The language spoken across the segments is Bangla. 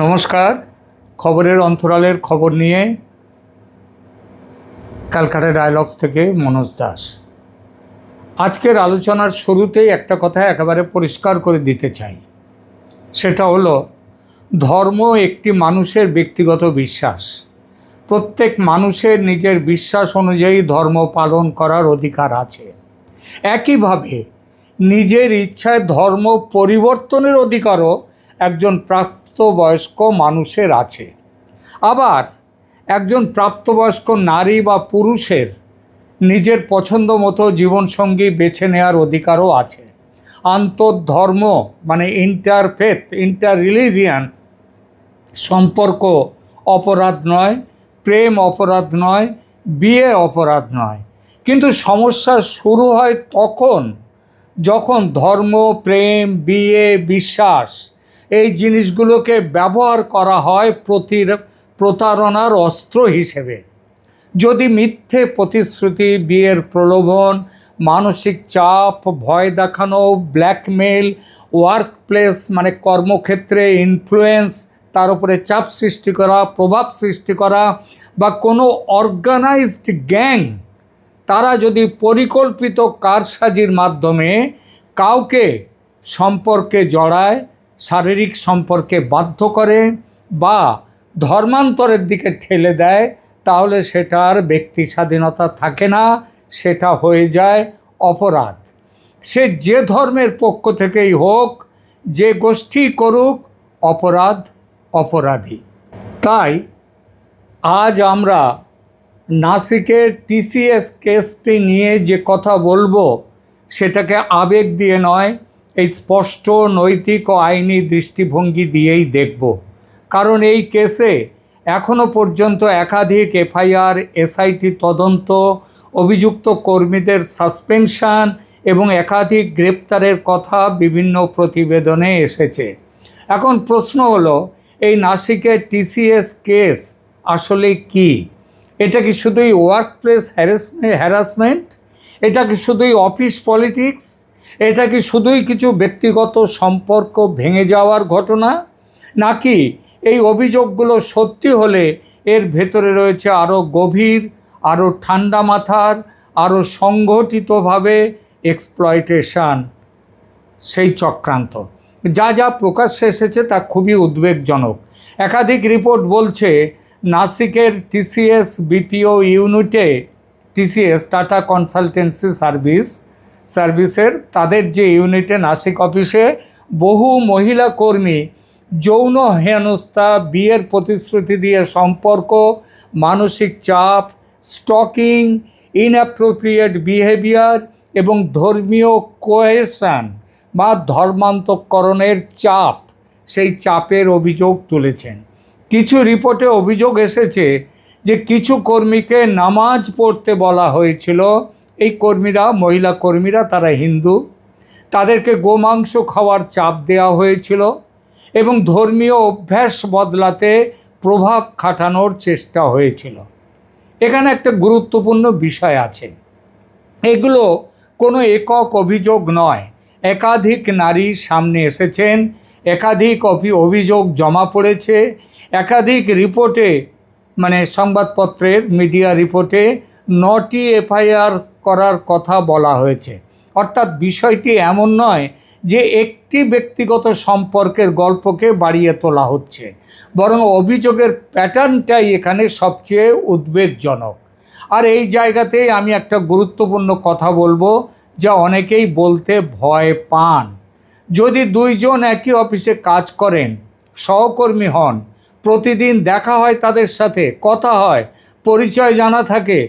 নমস্কার। খবরের অন্তরালের খবর নিয়ে ক্যালকাটা ডায়ালগস থেকে মনোজ দাস। আজকের আলোচনার শুরুতেই একটা কথা একেবারে পরিষ্কার করে দিতে চাই, সেটা হলো ধর্ম একটি মানুষের ব্যক্তিগত বিশ্বাস। প্রত্যেক মানুষের নিজের বিশ্বাস অনুযায়ী ধর্ম পালন করার অধিকার আছে। একইভাবে নিজের ইচ্ছায় ধর্ম পরিবর্তনের অধিকারও একজন প্রাপ্তবয়স্ক মানুষের আছে। আবার একজন প্রাপ্তবয়স্ক নারী বা পুরুষের নিজের পছন্দ মতো জীবনসঙ্গী বেছে নেওয়ার অধিকারও আছে। আন্তঃধর্ম মানে ইন্টারফেথ, ইন্টার রিলিজিয়ান সম্পর্ক অপরাধ নয়, প্রেম অপরাধ নয়, বিয়ে অপরাধ নয়। কিন্তু সমস্যা শুরু হয় তখন যখন ধর্ম, প্রেম, বিয়ে, বিশ্বাস এই জিনিসগুলোকে ব্যবহার করা হয় প্রতারণার অস্ত্র হিসেবে। যদি মিথ্যে প্রতিশ্রুতি, বিয়ের প্রলোভন, মানসিক চাপ, ভয় দেখানো, ব্ল্যাকমেল, ওয়ার্ক প্লেস মানে কর্মক্ষেত্রে ইনফ্লুয়েন্স, তার উপরে চাপ সৃষ্টি করা, প্রভাব সৃষ্টি করা, বা কোনো অর্গানাইজড গ্যাং তারা যদি পরিকল্পিত কারসাজির মাধ্যমে কাউকে সম্পর্কে জড়ায়, শারীরিক সম্পর্কে বাধ্য করে বা ধর্মান্তরের দিকে ঠেলে দেয়, তাহলে সেটার ব্যক্তি স্বাধীনতা থাকে না, সেটা হয়ে যায় অপরাধ। সে যে ধর্মের পক্ষ থেকেই হোক, যে গোষ্ঠী করুক, অপরাধ অপরাধী। তাই আজ আমরা নাসিকের টিসিএস কেসটি নিয়ে যে কথা বলবো, সেটাকে আবেগ দিয়ে নয়, এই স্পষ্ট নৈতিক ও আইনি দৃষ্টিভঙ্গি দিয়েই দেখব। কারণ এই কেসে এখনও পর্যন্ত একাধিক এফআইআর, এসআইটি তদন্ত, অভিযুক্ত কর্মীদের সাসপেনশন এবং একাধিক গ্রেপ্তারের কথা বিভিন্ন প্রতিবেদনে এসেছে। এখন প্রশ্ন হলো, এই নাসিকের টিসিএস কেস আসলে কি? এটা কি শুধুই ওয়ার্ক প্লেস হ্যারাসমেন্ট? এটা কি শুধুই অফিস পলিটিক্স? এটা কি শুধুই কিছু ব্যক্তিগত সম্পর্ক ভেঙে যাওয়ার ঘটনা? নাকি এই অভিযোগগুলো সত্যি হলে এর ভেতরে রয়েছে আরও গভীর, আরও ঠান্ডা মাথার, আরও সংগঠিতভাবে এক্সপ্লয়টেশন, সেই চক্রান্ত? যা যা প্রকাশ্যে এসেছে তা খুবই উদ্বেগজনক। একাধিক রিপোর্ট বলছে নাসিকের টিসিএস বিপিও ইউনিটে, টিসিএস টাটা কনসালটেন্সি সার্ভিসের তাদের যে ইউনিটে, নাসিক অফিসে বহু মহিলা কর্মী যৌন হেনস্থা, বিয়ের প্রতিশ্রুতি দিয়ে সম্পর্ক, মানসিক চাপ, স্টকিং, ইনঅ্যাপ্রোপ্রিয়েট বিহেভিয়ার এবং ধর্মীয় কোয়েশন বা ধর্মান্তকরণের চাপ, সেই চাপের অভিযোগ তুলেছেন। কিছু রিপোর্টে অভিযোগ এসেছে যে কিছু কর্মীকে নামাজ পড়তে বলা হয়েছিল। এই কর্মীরা, মহিলা কর্মীরা, তারা হিন্দু, তাদেরকে গোমাংস খাওয়ার চাপ দেওয়া হয়েছিল এবং ধর্মীয় অভ্যাস বদলাতে প্রভাব খাটানোর চেষ্টা হয়েছিল। এখানে একটা গুরুত্বপূর্ণ বিষয় আছে, এগুলো কোনো একক অভিযোগ নয়। একাধিক নারী সামনে এসেছেন, একাধিক অভিযোগ জমা পড়েছে, একাধিক রিপোর্টে মানে সংবাদপত্রের মিডিয়া রিপোর্টে 9টি এফআইআর করার কথা বলা হয়েছে। অর্থাৎ বিষয়টি এমন নয় যে একটি ব্যক্তিগত সম্পর্কের গল্পকে বাড়িয়ে তোলা হচ্ছে, বরং অভিযোগের প্যাটার্নটাই এখানে সবচেয়ে উদ্বেগজনক। আর এই জায়গাতেই আমি একটা গুরুত্বপূর্ণ কথা বলবো, যা অনেকেই বলতে ভয় পান। যদি দুইজন একই অফিসে কাজ করেন, সহকর্মী হন, প্রতিদিন দেখা হয়, তাদের সাথে কথা হয়, পরিচয় জানা থাকে,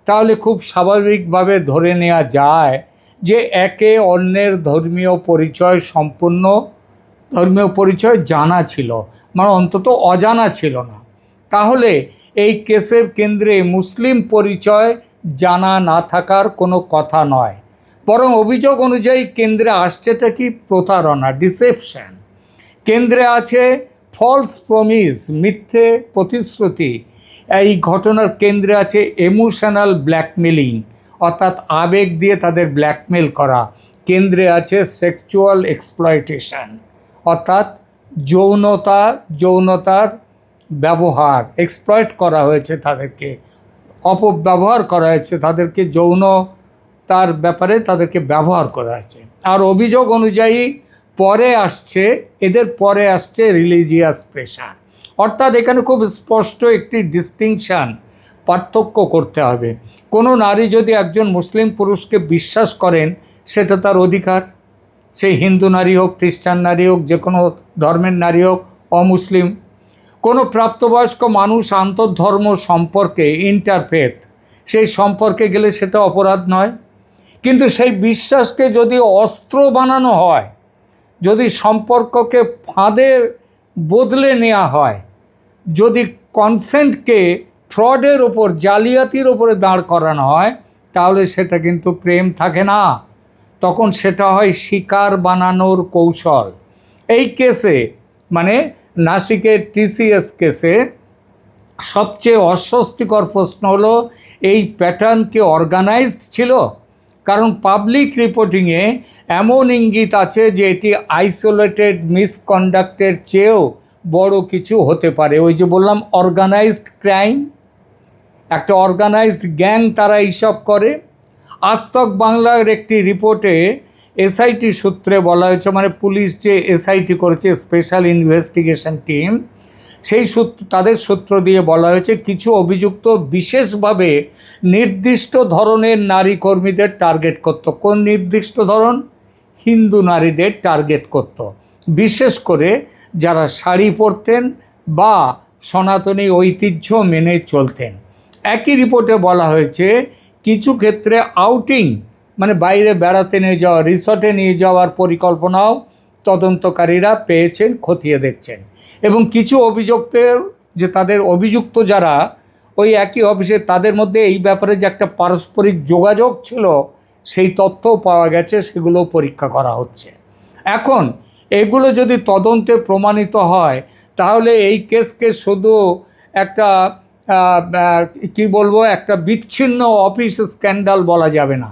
তাহলে খুব স্বাভাবিকভাবে ধরে নেওয়া যায় যে একে অন্যের ধর্মীয় পরিচয় জানা ছিল, মানে অন্তত অজানা ছিল না। তাহলে এই কেসের কেন্দ্রে মুসলিম পরিচয় জানা না থাকার কোনো কথা নয়, বরং অভিযোগ অনুযায়ী কেন্দ্রে আসছেটা কি? প্রতারণা, ডিসেপশন। কেন্দ্রে আছে ফলস প্রমিস, মিথ্যে প্রতিশ্রুতি। এই ঘটনার কেন্দ্রে আছে ইমোশনাল ব্ল্যাকমেলিং, অর্থাৎ আবেগ দিয়ে তাদের ব্ল্যাকমেল করা। কেন্দ্রে আছে সেক্সুয়াল এক্সপ্লয়টেশন, অর্থাৎ যৌনতার ব্যবহার, এক্সপ্লয়েট করা হয়েছে তাদেরকে, অপব্যবহার করা হয়েছে তাদেরকে, যৌনতার ব্যাপারে তাদেরকে ব্যবহার করা হয়েছে। আর অভিযোগ অনুযায়ী এদের পরে আসছে রিলিজিয়াস প্রেশার। অর্থাৎ এখানে খুব স্পষ্ট একটি ডিস্টিংশন, পার্থক্য করতে হবে। কোনো নারী যদি একজন মুসলিম পুরুষকে বিশ্বাস করেন, সেটা তার অধিকার। সেই হিন্দু নারী হোক, খ্রিস্টান নারী হোক, যে কোনো ধর্মের নারী হোক, অমুসলিম। কোনো প্রাপ্তবয়স্ক মানুষ আন্তঃধর্ম সম্পর্কে, ইন্টারফেথ, সেই সম্পর্কে গেলে সেটা অপরাধ নয়। কিন্তু সেই বিশ্বাসকে যদি অস্ত্র বানানো হয়, যদি সম্পর্ককে ফাঁদে বদলে নেওয়া হয়, যদি কনসেন্টকে ফ্রডের ওপর, জালিয়াতির ওপরে দাঁড় করানো হয়, তাহলে সেটা কিন্তু প্রেম থাকে না, তখন সেটা হয় শিকার বানানোর কৌশল। এই কেসে, মানে নাসিকের TCS কেসে সবচেয়ে অস্বস্তিকর প্রশ্ন হলো, এই প্যাটার্ন কি অর্গানাইজড ছিল? কারণ পাবলিক রিপোর্টিংয়ে এমন ইঙ্গিত আছে যে এটি আইসোলেটেড মিসকন্ডাক্টের চেয়েও বড় কিছু হতে পারে। ওই যে বললাম অর্গানাইজড ক্রাইম, একটা অর্গানাইজড গ্যাং তারা এইসব করে। আজ তক বাংলার একটি রিপোর্টে SIT সূত্রে বলা হয়েছে, মানে পুলিশ যে SIT করেছে, স্পেশাল ইনভেস্টিগেশন টিম, সেই তাদের সূত্র দিয়ে বলা হয়েছে কিছু অভিযুক্ত বিশেষভাবে নির্দিষ্ট ধরনের নারী কর্মীদের টার্গেট করত। কোন নির্দিষ্ট ধরন? হিন্দু নারীদের টার্গেট করত, বিশেষ করে যারা শাড়ি পরতেন বা সনাতনী ঐতিহ্য মেনে চলতেন। একই রিপোর্টে বলা হয়েছে কিছু ক্ষেত্রে আউটিং, মানে বাইরে বেড়াতে নিয়ে যাওয়া, রিসর্টে নিয়ে যাওয়ার পরিকল্পনাও তদন্তকারীরা পেয়েছেন, খতিয়ে দেখছেন। এবং কিছু অভিযুক্তের, যে তাদের অভিযুক্ত যারা ওই একই অফিসে, তাদের মধ্যে এই ব্যাপারে যে একটা পারস্পরিক যোগাযোগ ছিল, সেই তথ্যও পাওয়া গেছে, সেগুলো পরীক্ষা করা হচ্ছে। এখন এগুলো যদি তদন্তে প্রমাণিত হয়, তাহলে এই কেসকে শুধু একটা কি বলবো, একটা বিচ্ছিন্ন অফিস স্ক্যান্ডাল বলা যাবে না।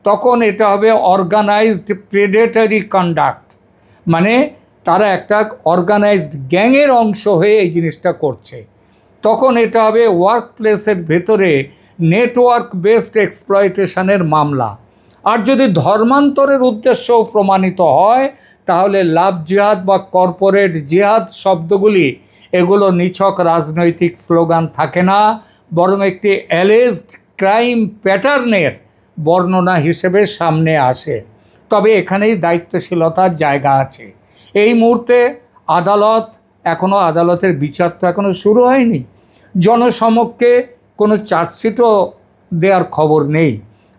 তখন এটা হবে অর্গানাইজড প্রেডেটরি কন্ডাক্ট, মানে তারা একটা অর্গানাইজড গ্যাংয়ের অংশ হয়ে এই জিনিসটা করছে। তখন এটা হবে ওয়ার্ক প্লেসের ভেতরে নেটওয়ার্ক বেসড এক্সপ্লয়টেশনের মামলা। আর যদি ধর্মান্তরের উদ্দেশ্যও প্রমাণিত হয়, তাহলে লাভ জিহাদ বা কর্পোরেট জিহাদ শব্দগুলি, এগুলো নিছক রাজনৈতিক স্লোগান থাকে না, বরং একটি অ্যালেজড ক্রাইম প্যাটার্নের বর্ণনা হিসেবে সামনে আসে। তবে এখানেই দায়িত্বশীলতার জায়গা আছে। এই মুহূর্তে আদালতের বিচার তো এখনও শুরু হয়নি, জনসমক্ষে কোনো চার্জশিটও দেওয়ার খবর নেই।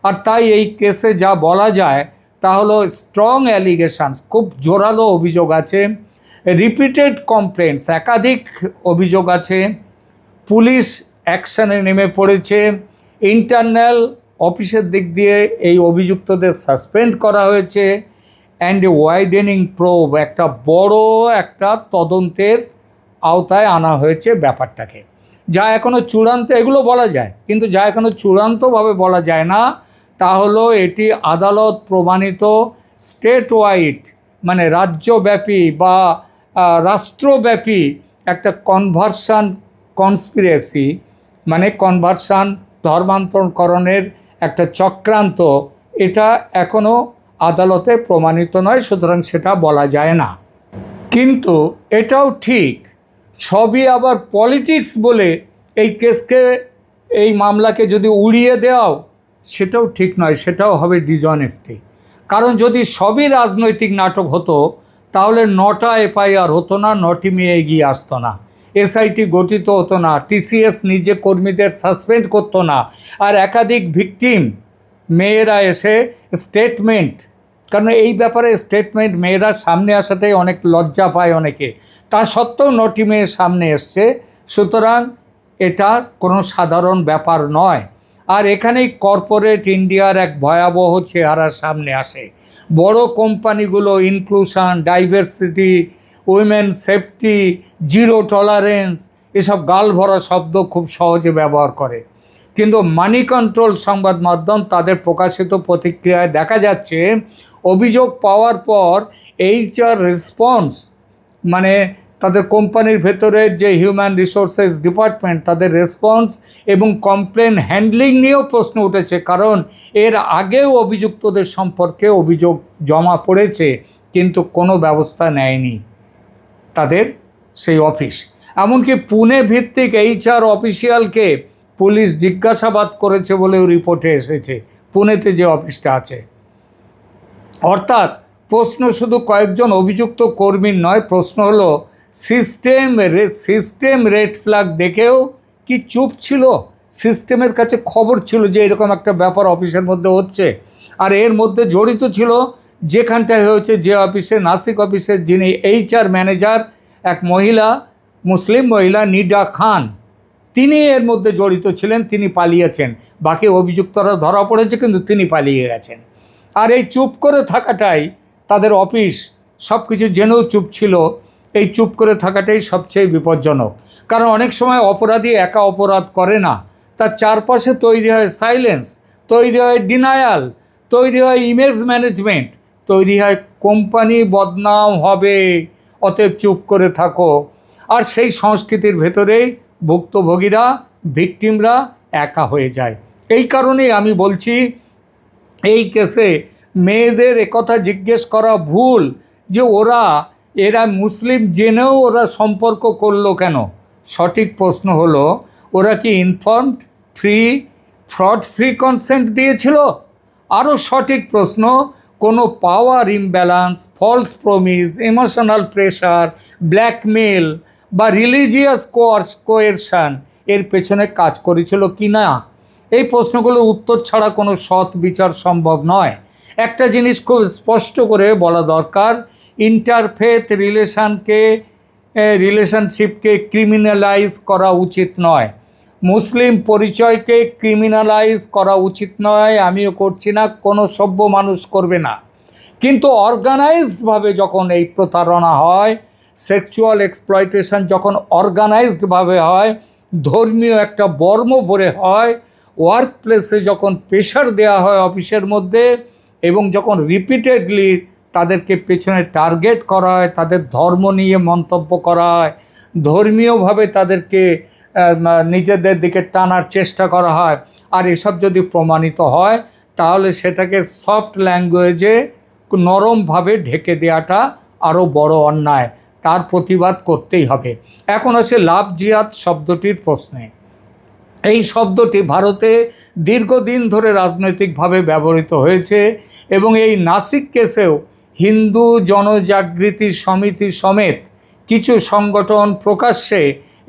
আর তাই এই কেসে যা বলা যায় তা হলো স্ট্রং অ্যালিগেশনস, খুব জোরালো অভিযোগ আছে, রিপিটেড কমপ্লেন্টস, একাধিক অভিযোগ আছে, পুলিশ অ্যাকশানে নেমে পড়েছে, ইন্টারনাল অফিসের দিক দিয়ে এই অভিযুক্তদের সাসপেন্ড করা হয়েছে, অ্যান্ড ওয়াইডেনিং প্রোব, একটা বড় একটা তদন্তের আওতায় আনা হয়েছে ব্যাপারটাকে। যা এখনও চূড়ান্ত, এগুলো বলা যায়, কিন্তু যা এখনও চূড়ান্তভাবে বলা যায় না, তা হলো এটি আদালত প্রমাণিত স্টেট ওয়াইড, মানে রাজ্যব্যাপী বা রাষ্ট্রব্যাপী একটা কনভার্সন কনস্পিরেসি, মানে কনভার্সন, ধর্মান্তরকরণের একটা চক্রান্ত। এটা এখনও আদালতে প্রমাণিত নয়, সুতরাং সেটা বলা যায় না। কিন্তু এটাও ঠিক, সবই আবার পলিটিক্স বলে এই কেসকে, এই মামলাকে যদি উড়িয়ে দেওয়াও, সেটাও ঠিক নয়, সেটাও হবে ডিসঅনেস্টি। কারণ যদি সবই রাজনৈতিক নাটক হতো, তাহলে 9টা FIR হতো না, 9টি মেয়ে এগিয়ে আসতো না, SIT গঠিত হতো না, TCS নিজে কর্মীদের সাসপেন্ড করতো না, আর একাধিক ভিকটিম মেয়েরা এসে স্টেটমেন্ট, কারণ এই ব্যাপারে স্টেটমেন্ট, মেয়েরা সামনে আসাটাই অনেক লজ্জা পায় অনেকে, তা সত্ত্বেও 9টি মেয়ে সামনে এসছে। সুতরাং এটা কোনো সাধারণ ব্যাপার নয়। আর এখানেই কর্পোরেট ইন্ডিয়ার এক ভয়াবহ চেহারার সামনে আসে। বড় কোম্পানিগুলো inclusion, diversity, women safety, zero tolerance, এসব গালভরা শব্দ খুব সহজে ব্যবহার করে। কিন্তু মানি কন্ট্রোল সংবাদ মাধ্যম তাদের প্রকাশিত প্রতিক্রিয়ায় দেখা যাচ্ছে, অভিযোগ পাওয়ার পর HR রেসপন্স মানে তাদের কোম্পানির ভেতরে যে হিউম্যান রিসোর্সেস ডিপার্টমেন্ট, তাদের রেসপন্স এবং কমপ্লেন হ্যান্ডলিং নিয়েও প্রশ্ন উঠেছে। কারণ এর আগেও অভিযুক্তদের সম্পর্কে অভিযোগ জমা পড়েছে, কিন্তু কোনো ব্যবস্থা নেয়নি তাদের সেই অফিস। এমনকি পুনে ভিত্তিক HR অফিসিয়ালকে পুলিশ জিজ্ঞাসাবাদ করেছে বলেও রিপোর্টে এসেছে, পুনেতে যে অফিসটা আছে। অর্থাৎ প্রশ্ন শুধু কয়েকজন অভিযুক্ত কর্মীর নয়, প্রশ্ন হলো সিস্টেম রেড ফ্ল্যাগ দেখেও কি চুপ ছিল? সিস্টেমের কাছে খবর ছিল যে এরকম একটা ব্যাপার অফিসের মধ্যে হচ্ছে, আর এর মধ্যে জড়িত ছিল যেখানটায় হয়েছে, যে অফিসে, নাসিক অফিসের যিনি HR ম্যানেজার, এক মহিলা, মুসলিম মহিলা নিডা খান, তিনি এর মধ্যে জড়িত ছিলেন। তিনি পালিয়েছেন, বাকি অভিযুক্তরা ধরা পড়েছে, কিন্তু তিনি পালিয়ে গেছেন। আর এই চুপ করে থাকাটাই, তাদের অফিস সব কিছু জেনেও চুপ ছিল, এই চুপ করে থাকাটাই সবচেয়ে বিপজ্জনক। কারণ অনেক সময় অপরাধী একা অপরাধ করে না, তার চারপাশে তৈরি হয় সাইলেন্স, তৈরি হয় ডিনায়াল, তৈরি হয় ইমেজ ম্যানেজমেন্ট, তৈরি হয় কোম্পানি বদনাম হবে, অতএব চুপ করে থাকো। আর সেই সংস্কৃতির ভেতরেই ভুক্তভোগীরা, ভিকটিমরা একা হয়ে যায়। এই কারণেই আমি বলছি, এই কেসে মেয়েদের একথা জিজ্ঞেস করা ভুল যে এরা মুসলিম জেনেও ওরা সম্পর্ক করলো কেন। সঠিক প্রশ্ন হলো, ওরা কি ইনফর্মড, ফ্রড ফ্রি কনসেন্ট দিয়েছিল? আরও সঠিক প্রশ্ন, কোনো power imbalance, false promise, emotional pressure, blackmail বা রিলিজিয়াস কোয়েরশন এর পেছনে কাজ করেছিল কি না? এই প্রশ্নগুলোর উত্তর ছাড়া কোনো সৎ বিচার সম্ভব নয়। একটা জিনিস খুব স্পষ্ট করে বলা দরকার, ইন্টারফেথ রিলেশনশিপকে ক্রিমিনালাইজ করা উচিত নয়, মুসলিম পরিচয়কে ক্রিমিনালাইজ করা উচিত নয়। আমিও করছি না, কোনো সভ্য মানুষ করবে না। কিন্তু অর্গানাইজডভাবে যখন এই প্রতারণা হয়, সেক্সুয়াল এক্সপ্লয়টেশন যখন অর্গানাইজডভাবে হয়, ধর্মীয় একটা বর্ম ভরে হয়, ওয়ার্ক প্লেসে যখন প্রেশার দেওয়া হয় অফিসের মধ্যে, এবং যখন রিপিটেডলি তাদেরকে পেছনে টার্গেট করা হয়, তাদের ধর্ম নিয়ে মন্তব্য করা হয়, ধর্মীয়ভাবে তাদেরকে নিজেদের দিকে টানার চেষ্টা করা হয়, আর এসব যদি প্রমাণিত হয়, তাহলে সেটাকে সফট ল্যাঙ্গুয়েজে নরমভাবে ঢেকে দেওয়াটা আরও বড় অন্যায়, তার প্রতিবাদ করতেই হবে। এখন আসে লাভ জিহাদ শব্দটির প্রশ্নে। এই শব্দটি ভারতে দীর্ঘদিন ধরে রাজনৈতিকভাবে ব্যবহৃত হয়েছে, এবং এই নাসিক কেসেও হিন্দু জনজাগৃতি সমিতি সমেত কিছু সংগঠন প্রকাশ্যে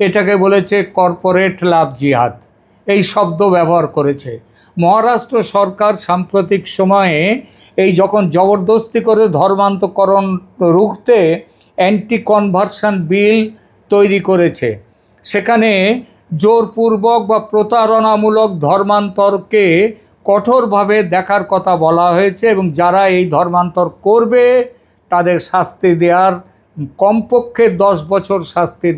এটাকে বলেছে কর্পোরেট লাভ জিহাদ, এই শব্দ ব্যবহার করেছে। মহারাষ্ট্র সরকার সাম্প্রতিক সময়ে এই যখন জবরদস্তি করে ধর্মান্তকরণ রুখতে অ্যান্টি কনভার্সন বিল তৈরি করেছে, সেখানে জোরপূর্বক বা প্রতারণামূলক ধর্মান্তরকে কঠোরভাবে দেখার কথা বলা হয়েছে, এবং যারা এই ধর্মান্তর করবে তাদের শাস্তি দেওয়ার কমপক্ষে 10 বছর শাস্তির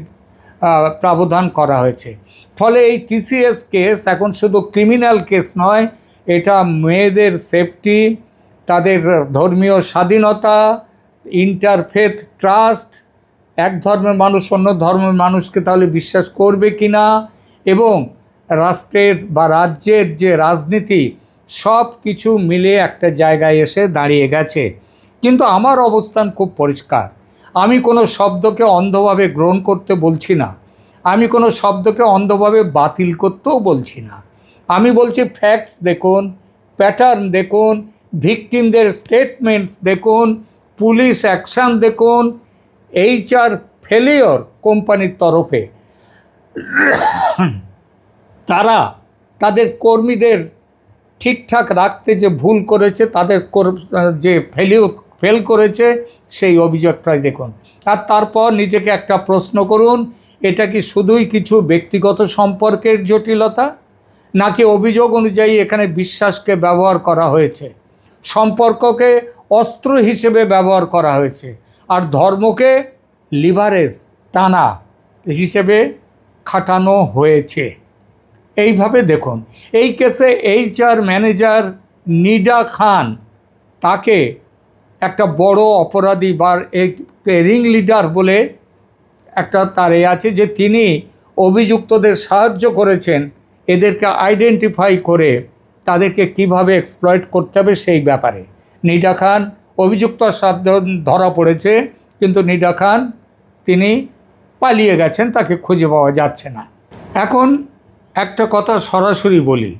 প্রাবধান করা হয়েছে। ফলে এই TCS কেস এখন শুধু ক্রিমিনাল কেস নয়, এটা মেয়েদের সেফটি, তাদের ধর্মীয় স্বাধীনতা, ইন্টারফেথ ট্রাস্ট, এক ধর্মের মানুষ অন্য ধর্মের মানুষকে তাহলে বিশ্বাস করবে কি না, এবং রাষ্ট্রের বা রাজ্যের যে রাজনীতি, সব কিছু মিলে একটা জায়গায় এসে দাঁড়িয়ে গেছে। কিন্তু আমার অবস্থান খুব পরিষ্কার, আমি কোনো শব্দকে অন্ধভাবে গ্রহণ করতে বলছি না, আমি কোনো শব্দকে অন্ধভাবে বাতিল করতেও বলছি না। আমি বলছি ফ্যাক্টস দেখুন, প্যাটার্ন দেখুন, ভিকটিমদের স্টেটমেন্টস দেখুন, পুলিশ অ্যাকশান দেখুন, HR ফেলিওর কোম্পানির তরফে, তারা তাদের কর্মীদের ঠিকঠাক রাখতে যে ভুল করেছে, তাদের যে ফেল করেছে, সেই অভিযোগটাই দেখুন। আর তারপর নিজেকে একটা প্রশ্ন করুন, এটা কি শুধুই কিছু ব্যক্তিগত সম্পর্কের জটিলতা, নাকি অভিযোগ অনুযায়ী এখানে বিশ্বাসকে ব্যবহার করা হয়েছে, সম্পর্ককে অস্ত্র হিসেবে ব্যবহার করা হয়েছে, আর ধর্মকে লিভারেজ টানা হিসেবে খাটানো হয়েছে। এইভাবে দেখুন, এই কেসে HR ম্যানেজার নিডা খান, তাকে একটা বড় অপরাধী বা এই রিং লিডার বলে একটা তার আছে যে তিনি অভিযুক্তদের সাহায্য করেছেন এদেরকে আইডেন্টিফাই করে তাদেরকে কিভাবে এক্সপ্লয়েট করতে হবে সেই ব্যাপারে। নিডা খান অভিযুক্তর সাথে ধরা পড়েছে, কিন্তু নিডা খান তিনি পালিয়ে গেছেন, তাকে খুঁজে পাওয়া যাচ্ছে না। এখন একটা কথা সরাসরি বলি,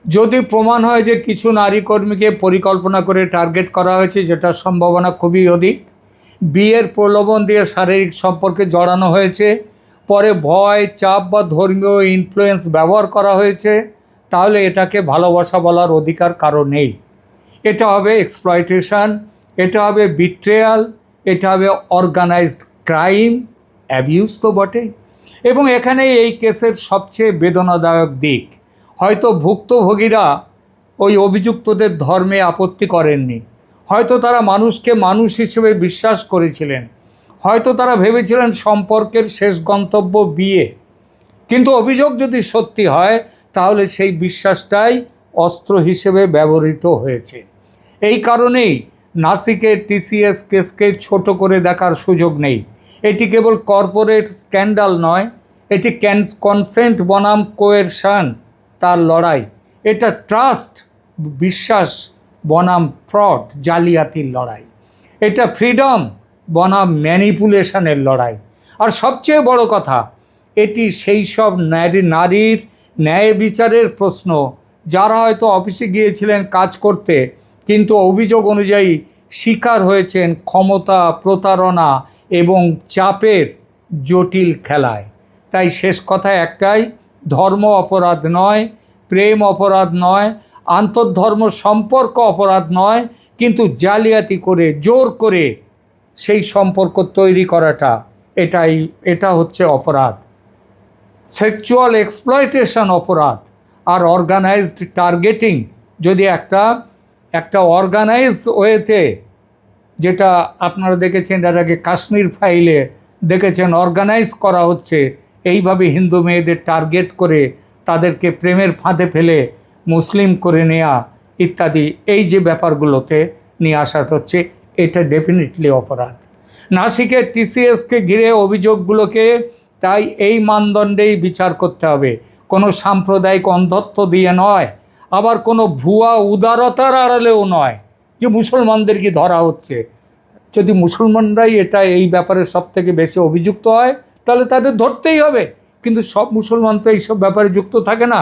যদি প্রমাণ হয় যে কিছু নারী কর্মীকে পরিকল্পনা করে টার্গেট করা হয়েছে, যেটার সম্ভাবনা খুবই অধিক, বিয়ের প্রলোভন দিয়ে শারীরিক সম্পর্কে জড়ানো হয়েছে, পরে ভয়, চাপ বা ধর্মীয় ইনফ্লুয়েন্স ব্যবহার করা হয়েছে, তাহলে এটাকে ভালোবাসা বলার অধিকার কারো নেই। এটা হবে এক্সপ্লয়টেশন, এটা হবে বিট্রেয়াল, এটা হবে অর্গানাইজড ক্রাইম, অ্যাবিউজ তো বটেই। এবং এখানে এই কেসের সবচেয়ে বেদনাদায়ক দিক, হয়তো ভুক্তভোগীরা ওই অভিযুক্তদের ধর্মে আপত্তি করেননি, হয়তো তারা মানুষকে মানুষ হিসেবে বিশ্বাস করেছিলেন, হয়তো তারা ভেবেছিলেন সম্পর্কের শেষ গন্তব্য বিয়ে। কিন্তু অভিযোগ যদি সত্যি হয় তাহলে সেই বিশ্বাসটাই অস্ত্র হিসেবে ব্যবহৃত হয়েছে। এই কারণেই নাসিকের টিসিএস কেসকে ছোট করে দেখার সুযোগ নেই। এটি কেবল কর্পোরেট স্ক্যান্ডাল নয়, এটি কনসেন্ট বনাম কোয়েরশন তার লড়াই, এটা ট্রাস্ট বিশ্বাস বনাম ফ্রড জালিয়াতির লড়াই, এটা ফ্রিডম বনাম ম্যানিপুলেশনের লড়াই। আর সবচেয়ে বড় কথা, এটি সেই সব নারীর ন্যায় বিচারের প্রশ্ন যারা হয়তো অফিসে গিয়েছিলেন কাজ করতে, কিন্তু অভিযোগ অনুযায়ী শিকার হয়েছেন ক্ষমতা, প্রতারণা এবং চাপের জটিল খেলায়। তাই শেষ কথা একটাই, ধর্ম অপরাধ নয়, প্রেম অপরাধ নয়, আন্তর্ধর্ম সম্পর্ক অপরাধ নয়, কিন্তু জালিয়াতি করে জোর করে সেই সম্পর্ক তৈরি করাটা এটা হচ্ছে অপরাধ। সেক্সুয়াল এক্সপ্লয়টেশন অপরাধ, আর অর্গানাইজড টার্গেটিং যদি একটা অর্গানাইজ ওয়েতে, যেটা আপনারা দেখেছেন এর আগে কাশ্মীর ফাইলে দেখেছেন, অর্গানাইজ করা হচ্ছে এইভাবে হিন্দু মেয়েদের টার্গেট করে তাদেরকে প্রেমের ফাঁদে ফেলে মুসলিম করে নেওয়া ইত্যাদি, এই যে ব্যাপারগুলোতে নিয়ে আসাটা হচ্ছে, এটা ডেফিনেটলি অপরাধ। নাসিকের টিসিএসকে ঘিরে অভিযোগগুলোকে তাই এই মানদণ্ডেই বিচার করতে হবে, কোনো সাম্প্রদায়িক অন্ধত্ব দিয়ে নয়, আবার কোনো ভুয়া উদারতার আড়ালেও নয় যে মুসলমানদেরকে ধরা হচ্ছে। যদি মুসলমানরাই এই ব্যাপারে সবথেকে বেশি অভিযুক্ত হয় তাহলে তাদের ধরতেই হবে, কিন্তু সব মুসলমান তো এইসব ব্যাপারে যুক্ত থাকে না।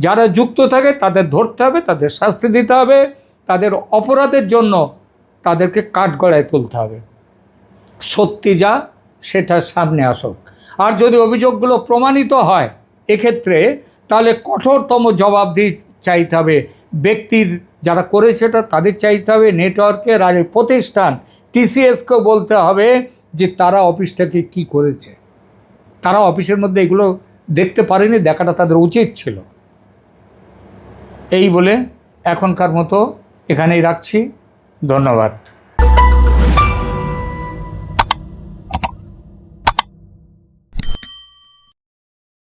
যারা যুক্ত থাকে তাদের ধরতে হবে, তাদের শাস্তি দিতে হবে, তাদের অপরাধের জন্য তাদেরকে কাঠগড়ায় তুলতে হবে। সত্যি যা সেটা সামনে আসুক। আর যদি অভিযোগগুলো প্রমাণিত হয় এক্ষেত্রে, তাহলে কঠোরতম জবাবদিহি চাইতে হবে ব্যক্তির, যারা করেছে এটা তাদের চাইতে হবে, নেটওয়ার্কের আর প্রতিষ্ঠান টিসিএসকেও বলতে হবে যে তারা অফিসটাকে কি করেছে, তারা অফিসের মধ্যে এগুলো দেখতে পারেনি, দেখাটা তাদের উচিত ছিল। এই বলে এখনকার মতো এখানেই রাখছি। ধন্যবাদ।